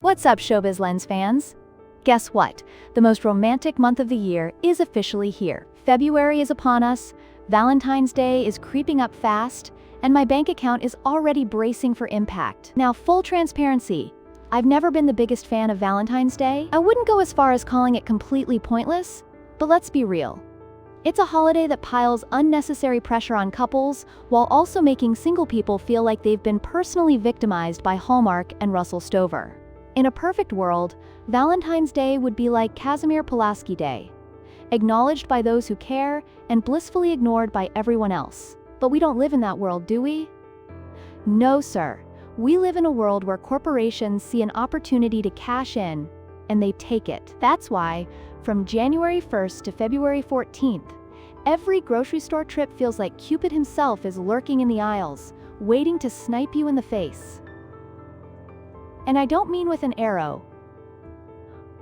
What's up, Showbiz Lens fans? Guess what? The most romantic month of the year is officially here. February is upon us, Valentine's Day is creeping up fast, and my bank account is already bracing for impact. Now, full transparency, I've never been the biggest fan of Valentine's Day. I wouldn't go as far as calling it completely pointless, but let's be real. It's a holiday that piles unnecessary pressure on couples while also making single people feel like they've been personally victimized by Hallmark and Russell Stover. In a perfect world, Valentine's Day would be like Casimir Pulaski Day, acknowledged by those who care and blissfully ignored by everyone else. But we don't live in that world, do we? No, sir. We live in a world where corporations see an opportunity to cash in, and they take it. That's why, from January 1st to February 14th, every grocery store trip feels like Cupid himself is lurking in the aisles, waiting to snipe you in the face. And I don't mean with an arrow.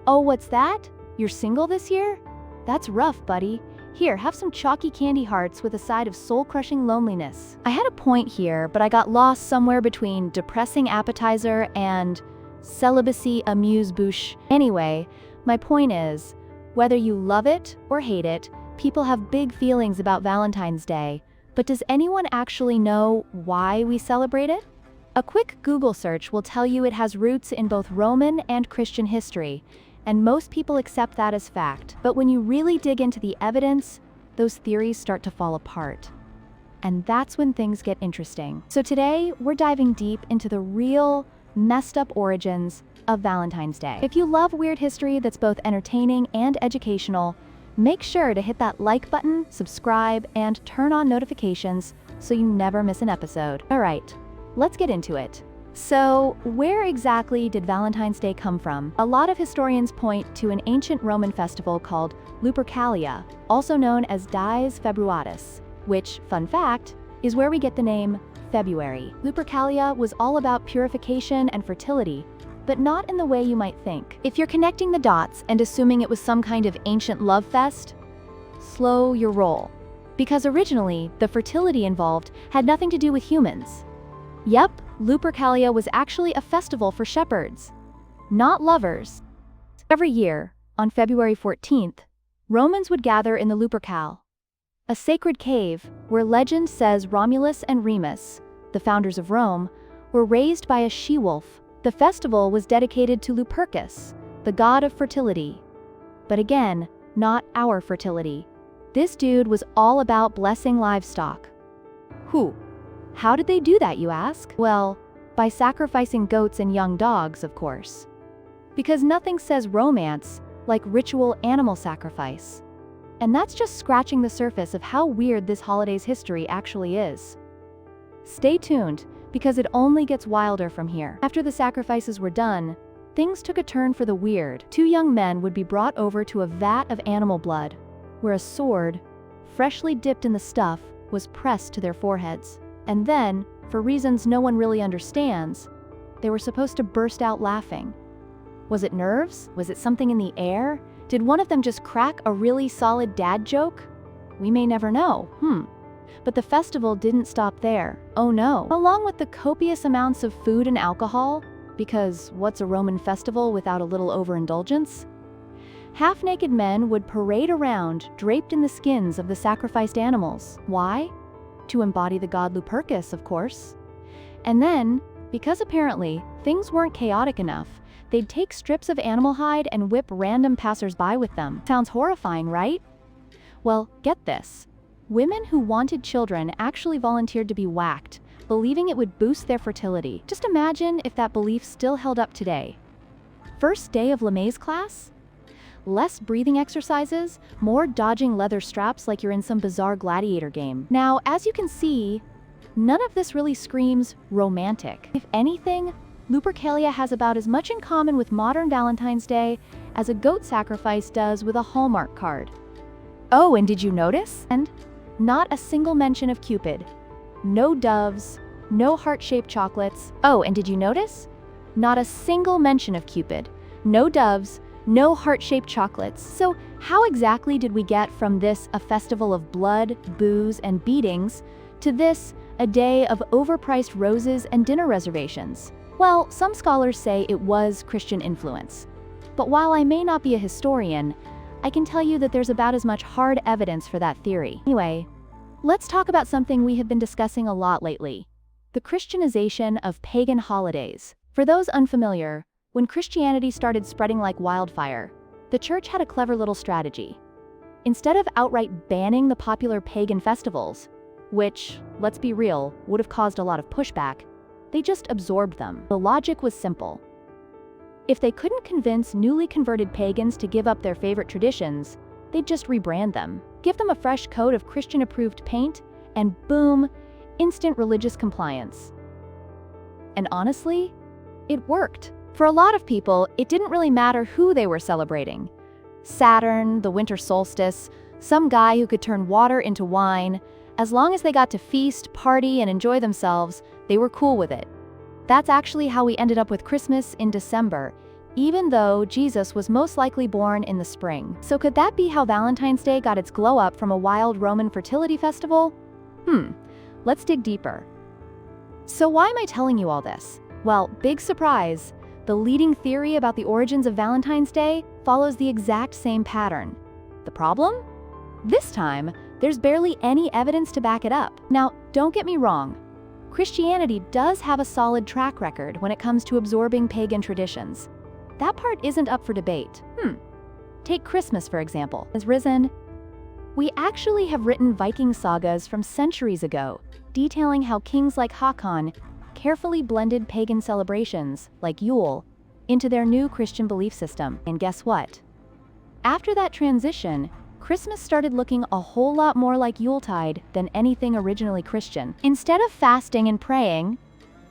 Oh, what's that? You're single this year? That's rough, buddy. Here, have some chalky candy hearts with a side of soul-crushing loneliness. I had a point here, but I got lost somewhere between depressing appetizer and celibacy amuse-bouche. Anyway, my point is, whether you love it or hate it, people have big feelings about Valentine's Day. But does anyone actually know why we celebrate it? A quick Google search will tell you it has roots in both Roman and Christian history, and most people accept that as fact. But when you really dig into the evidence, those theories start to fall apart. And that's when things get interesting. So today, we're diving deep into the real, messed up origins of Valentine's Day. If you love weird history that's both entertaining and educational, make sure to hit that like button, subscribe, and turn on notifications so you never miss an episode. All right, let's get into it. So, where exactly did Valentine's Day come from? A lot of historians point to an ancient Roman festival called Lupercalia, also known as Dies Februaris, which, fun fact, is where we get the name February. Lupercalia was all about purification and fertility, but not in the way you might think. If you're connecting the dots and assuming it was some kind of ancient love fest, slow your roll. Because originally, the fertility involved had nothing to do with humans. Yep, Lupercalia was actually a festival for shepherds, not lovers. Every year, on February 14th, Romans would gather in the Lupercal, a sacred cave where legend says Romulus and Remus, the founders of Rome, were raised by a she-wolf. The festival was dedicated to Lupercus, the god of fertility. But again, not our fertility. This dude was all about blessing livestock. Who? How did they do that, you ask? Well, by sacrificing goats and young dogs, of course. Because nothing says romance like ritual animal sacrifice. And that's just scratching the surface of how weird this holiday's history actually is. Stay tuned, because it only gets wilder from here. After the sacrifices were done, things took a turn for the weird. Two young men would be brought over to a vat of animal blood, where a sword, freshly dipped in the stuff, was pressed to their foreheads. And then, for reasons no one really understands, they were supposed to burst out laughing. Was it nerves? Was it something in the air? Did one of them just crack a really solid dad joke? We may never know. But the festival didn't stop there. Oh no. Along with the copious amounts of food and alcohol, because what's a Roman festival without a little overindulgence? Half-naked men would parade around draped in the skins of the sacrificed animals. Why? To embody the god Lupercus, of course. And then, because apparently things weren't chaotic enough, they'd take strips of animal hide and whip random passers-by with them. Sounds horrifying, right? Well, get this. Women who wanted children actually volunteered to be whacked, believing it would boost their fertility. Just imagine if that belief still held up today. First day of Lemay's class? Less breathing exercises, more dodging leather straps like you're in some bizarre gladiator game. Now, as you can see, none of this really screams romantic. If anything, Lupercalia has about as much in common with modern Valentine's Day as a goat sacrifice does with a Hallmark card. Oh, and did you notice? And not a single mention of Cupid. No doves, no heart-shaped chocolates. Oh, and did you notice? Not a single mention of Cupid. No doves, no heart-shaped chocolates. So how exactly did we get from this a festival of blood, booze, and beatings to this a day of overpriced roses and dinner reservations? Well, some scholars say it was Christian influence. But while I may not be a historian, I can tell you that there's about as much hard evidence for that theory. Anyway, let's talk about something we have been discussing a lot lately: the Christianization of pagan holidays. For those unfamiliar, when Christianity started spreading like wildfire, the church had a clever little strategy. Instead of outright banning the popular pagan festivals, which, let's be real, would have caused a lot of pushback, they just absorbed them. The logic was simple. If they couldn't convince newly converted pagans to give up their favorite traditions, they'd just rebrand them, give them a fresh coat of Christian-approved paint, and boom, instant religious compliance. And honestly, it worked. For a lot of people, it didn't really matter who they were celebrating. Saturn, the winter solstice, some guy who could turn water into wine. As long as they got to feast, party, and enjoy themselves, they were cool with it. That's actually how we ended up with Christmas in December, even though Jesus was most likely born in the spring. So could that be how Valentine's Day got its glow up from a wild Roman fertility festival? Let's dig deeper. So why am I telling you all this? Well, big surprise. The leading theory about the origins of Valentine's Day follows the exact same pattern. The problem? This time, there's barely any evidence to back it up. Now, don't get me wrong. Christianity does have a solid track record when it comes to absorbing pagan traditions. That part isn't up for debate. Take Christmas, for example. Has risen. We actually have written Viking sagas from centuries ago, detailing how kings like Håkon carefully blended pagan celebrations, like Yule, into their new Christian belief system. And guess what? After that transition, Christmas started looking a whole lot more like Yuletide than anything originally Christian. Instead of fasting and praying,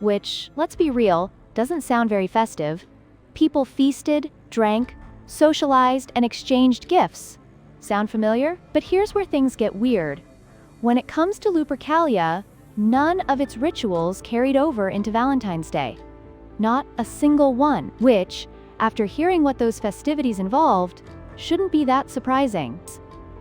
which, let's be real, doesn't sound very festive, people feasted, drank, socialized, and exchanged gifts. Sound familiar? But here's where things get weird. When it comes to Lupercalia, none of its rituals carried over into Valentine's Day. Not a single one, which, after hearing what those festivities involved, shouldn't be that surprising.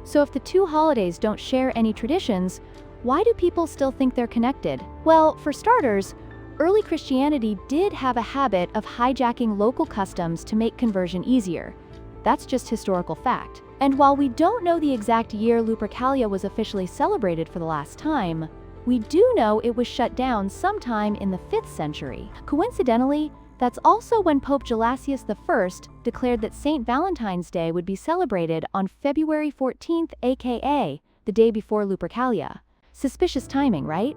So if the two holidays don't share any traditions, why do people still think they're connected? Well, for starters, early Christianity did have a habit of hijacking local customs to make conversion easier. That's just historical fact. And while we don't know the exact year Lupercalia was officially celebrated for the last time, we do know it was shut down sometime in the 5th century. Coincidentally, that's also when Pope Gelasius I declared that Saint Valentine's Day would be celebrated on February 14th, aka the day before Lupercalia. Suspicious timing, right?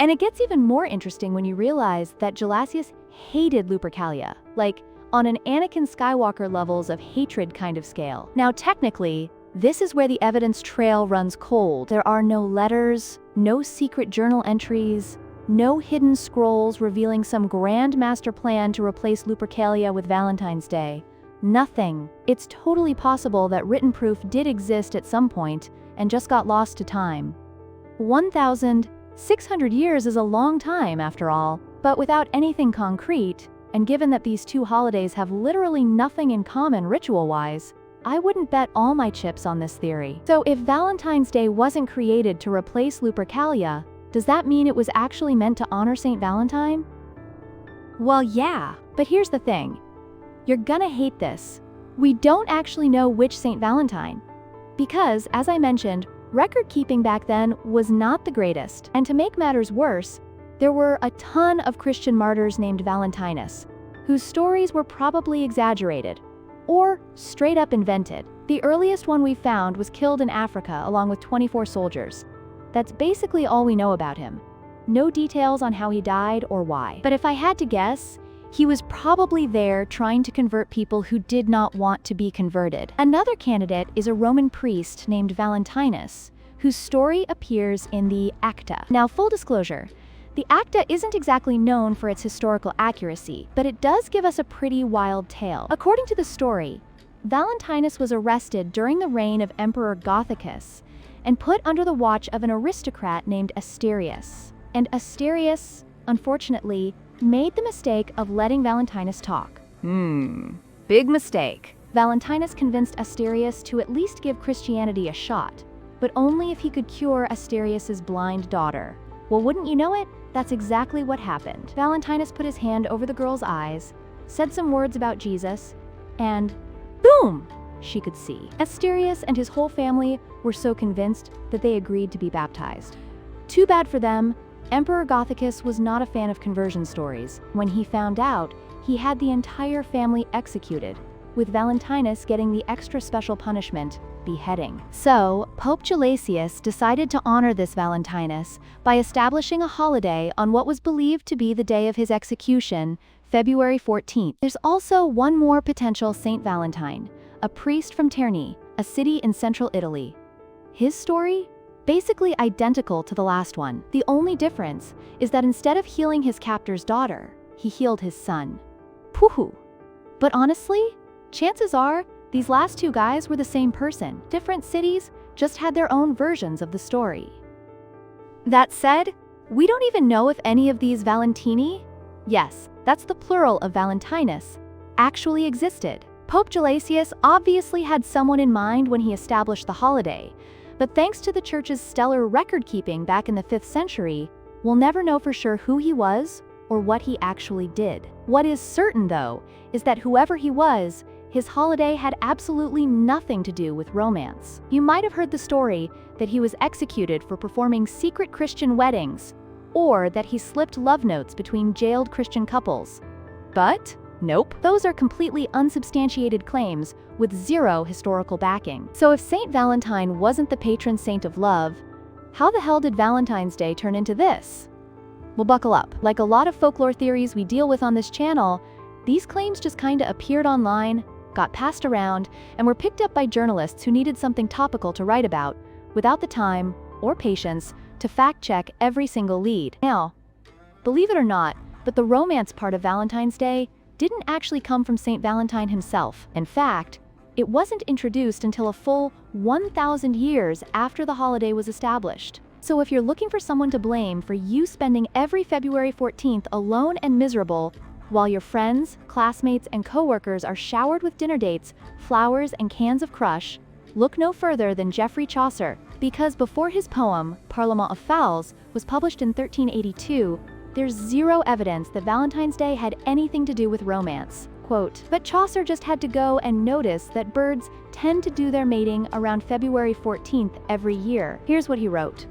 And it gets even more interesting when you realize that Gelasius hated Lupercalia, like on an Anakin Skywalker levels of hatred kind of scale. Now technically, this is where the evidence trail runs cold. There are no letters, no secret journal entries, no hidden scrolls revealing some grand master plan to replace Lupercalia with Valentine's Day. Nothing. It's totally possible that written proof did exist at some point and just got lost to time. 1,600 years is a long time, after all, but without anything concrete, and given that these two holidays have literally nothing in common ritual-wise, I wouldn't bet all my chips on this theory. So if Valentine's Day wasn't created to replace Lupercalia, does that mean it was actually meant to honor Saint Valentine? Well, yeah, but here's the thing. You're gonna hate this. We don't actually know which Saint Valentine. Because, as I mentioned, record keeping back then was not the greatest. And to make matters worse, there were a ton of Christian martyrs named Valentinus, whose stories were probably exaggerated, or straight up invented. The earliest one we found was killed in Africa along with 24 soldiers. That's basically all we know about him. No details on how he died or why. But if I had to guess, he was probably there trying to convert people who did not want to be converted. Another candidate is a Roman priest named Valentinus, whose story appears in the Acta. Now, full disclosure, the Acta isn't exactly known for its historical accuracy, but it does give us a pretty wild tale. According to the story, Valentinus was arrested during the reign of Emperor Gothicus and put under the watch of an aristocrat named Asterius. And Asterius, unfortunately, made the mistake of letting Valentinus talk. Big mistake. Valentinus convinced Asterius to at least give Christianity a shot, but only if he could cure Asterius's blind daughter. Well, wouldn't you know it? that's exactly what happened. Valentinus put his hand over the girl's eyes, said some words about Jesus, and boom! She could see. Asterius and his whole family were so convinced that they agreed to be baptized. Too bad for them, Emperor Gothicus was not a fan of conversion stories. When he found out, he had the entire family executed, with Valentinus getting the extra special punishment, beheading. So, Pope Gelasius decided to honor this Valentinus by establishing a holiday on what was believed to be the day of his execution, February 14th. There's also one more potential Saint Valentine, a priest from Terni, a city in central Italy. His story? Basically identical to the last one. The only difference is that instead of healing his captor's daughter, he healed his son. Poohoo. But honestly, chances are these last two guys were the same person. Different cities just had their own versions of the story. That said, we don't even know if any of these Valentini, yes, that's the plural of Valentinus, actually existed. Pope Gelasius obviously had someone in mind when he established the holiday, but thanks to the church's stellar record-keeping back in the 5th century, we'll never know for sure who he was or what he actually did. What is certain, though, is that whoever he was, his holiday had absolutely nothing to do with romance. You might have heard the story that he was executed for performing secret Christian weddings, or that he slipped love notes between jailed Christian couples. But nope, those are completely unsubstantiated claims with zero historical backing. So if Saint Valentine wasn't the patron saint of love, how the hell did Valentine's Day turn into this? Well, buckle up. Like a lot of folklore theories we deal with on this channel, these claims just kinda appeared online, got passed around, and were picked up by journalists who needed something topical to write about, without the time or patience to fact-check every single lead. Now, believe it or not, but the romance part of Valentine's Day didn't actually come from Saint Valentine himself. In fact, it wasn't introduced until a full 1,000 years after the holiday was established. So if you're looking for someone to blame for you spending every February 14th alone and miserable, while your friends, classmates, and coworkers are showered with dinner dates, flowers, and cans of crush, look no further than Geoffrey Chaucer, because before his poem, Parlement of Fowls, was published in 1382, there's zero evidence that Valentine's Day had anything to do with romance. Quote, but Chaucer just had to go and notice that birds tend to do their mating around February 14th every year. Here's what he wrote.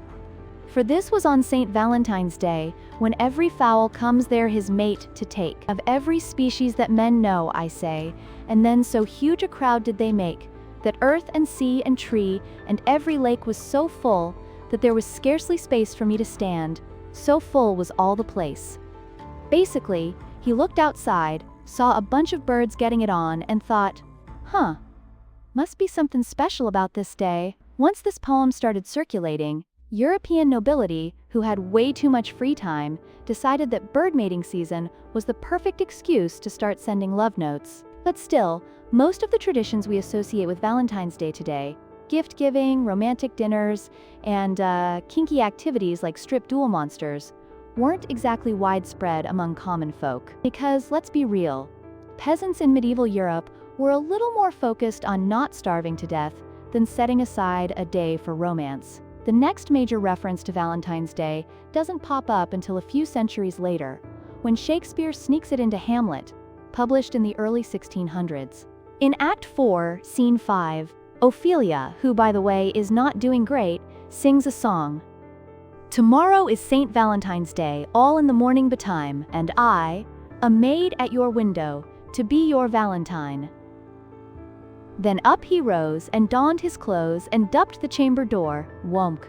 For this was on Saint Valentine's Day, when every fowl comes there his mate to take. Of every species that men know, I say, and then so huge a crowd did they make, that earth and sea and tree and every lake was so full, that there was scarcely space for me to stand. So full was all the place. Basically, he looked outside, saw a bunch of birds getting it on, and thought, huh, must be something special about this day. Once this poem started circulating, European nobility, who had way too much free time, decided that bird mating season was the perfect excuse to start sending love notes. But still, most of the traditions we associate with Valentine's Day today, gift-giving, romantic dinners, and kinky activities like strip duel monsters, weren't exactly widespread among common folk. Because, let's be real, peasants in medieval Europe were a little more focused on not starving to death than setting aside a day for romance. The next major reference to Valentine's Day doesn't pop up until a few centuries later, when Shakespeare sneaks it into Hamlet, published in the early 1600s. In Act 4, Scene 5, Ophelia, who by the way is not doing great, sings a song. Tomorrow is Saint Valentine's Day, all in the morning betime, and I, a maid at your window, to be your Valentine. Then up he rose and donned his clothes and dupped the chamber door, wonk.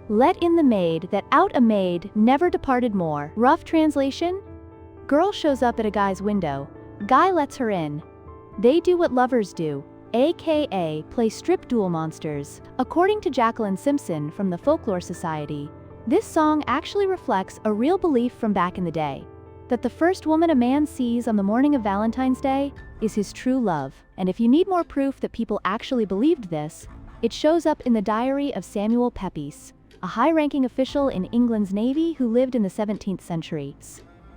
Let in the maid that out a maid never departed more. Rough translation? Girl shows up at a guy's window, guy lets her in. They do what lovers do, aka play strip duel monsters. According to Jacqueline Simpson from the Folklore Society, this song actually reflects a real belief from back in the day, that the first woman a man sees on the morning of Valentine's Day is his true love. And if you need more proof that people actually believed this, it shows up in the diary of Samuel Pepys, a high-ranking official in England's Navy who lived in the 17th century.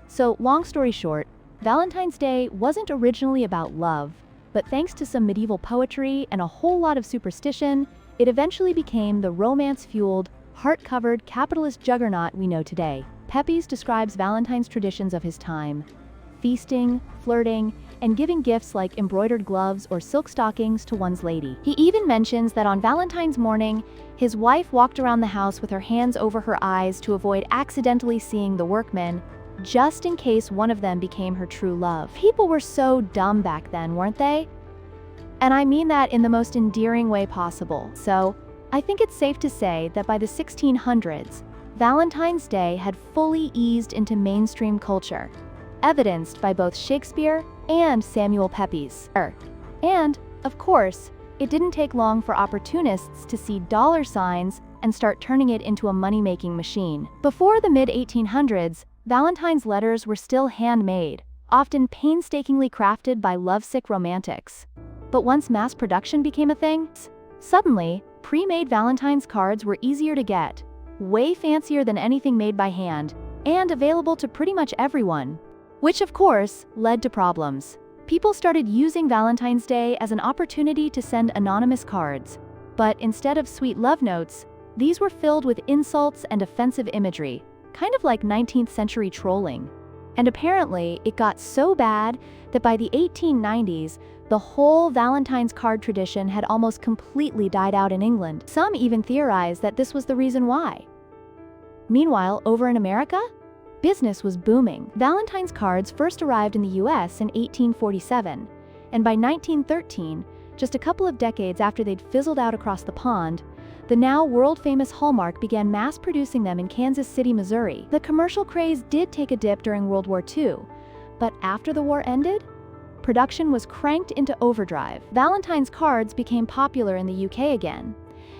So, long story short, Valentine's Day wasn't originally about love, but thanks to some medieval poetry and a whole lot of superstition, it eventually became the romance-fueled, heart-covered capitalist juggernaut we know today. Pepys describes Valentine's traditions of his time: feasting, flirting, and giving gifts like embroidered gloves or silk stockings to one's lady. He even mentions that on Valentine's morning, his wife walked around the house with her hands over her eyes to avoid accidentally seeing the workmen, just in case one of them became her true love. People were so dumb back then, weren't they? And I mean that in the most endearing way possible. So, I think it's safe to say that by the 1600s, Valentine's Day had fully eased into mainstream culture, evidenced by both Shakespeare and Samuel Pepys. And, of course, it didn't take long for opportunists to see dollar signs and start turning it into a money-making machine. Before the mid-1800s, Valentine's letters were still handmade, often painstakingly crafted by lovesick romantics. But once mass production became a thing, suddenly, pre-made Valentine's cards were easier to get, way fancier than anything made by hand, and available to pretty much everyone. Which, of course, led to problems. People started using Valentine's Day as an opportunity to send anonymous cards. But instead of sweet love notes, these were filled with insults and offensive imagery, kind of like 19th century trolling. And apparently, it got so bad that by the 1890s, the whole Valentine's card tradition had almost completely died out in England. Some even theorize that this was the reason why. Meanwhile, over in America, business was booming. Valentine's cards first arrived in the US in 1847, and by 1913, just a couple of decades after they'd fizzled out across the pond, the now world-famous Hallmark began mass-producing them in Kansas City, Missouri. The commercial craze did take a dip during World War II, but after the war ended, production was cranked into overdrive. Valentine's cards became popular in the UK again,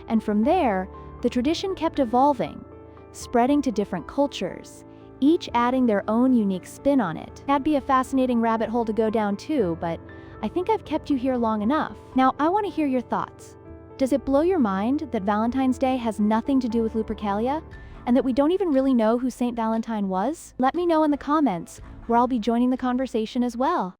and from there, the tradition kept evolving, spreading to different cultures, each adding their own unique spin on it. That'd be a fascinating rabbit hole to go down too, but I think I've kept you here long enough. Now, I want to hear your thoughts. Does it blow your mind that Valentine's Day has nothing to do with Lupercalia, and that we don't even really know who Saint Valentine was? Let me know in the comments, where I'll be joining the conversation as well.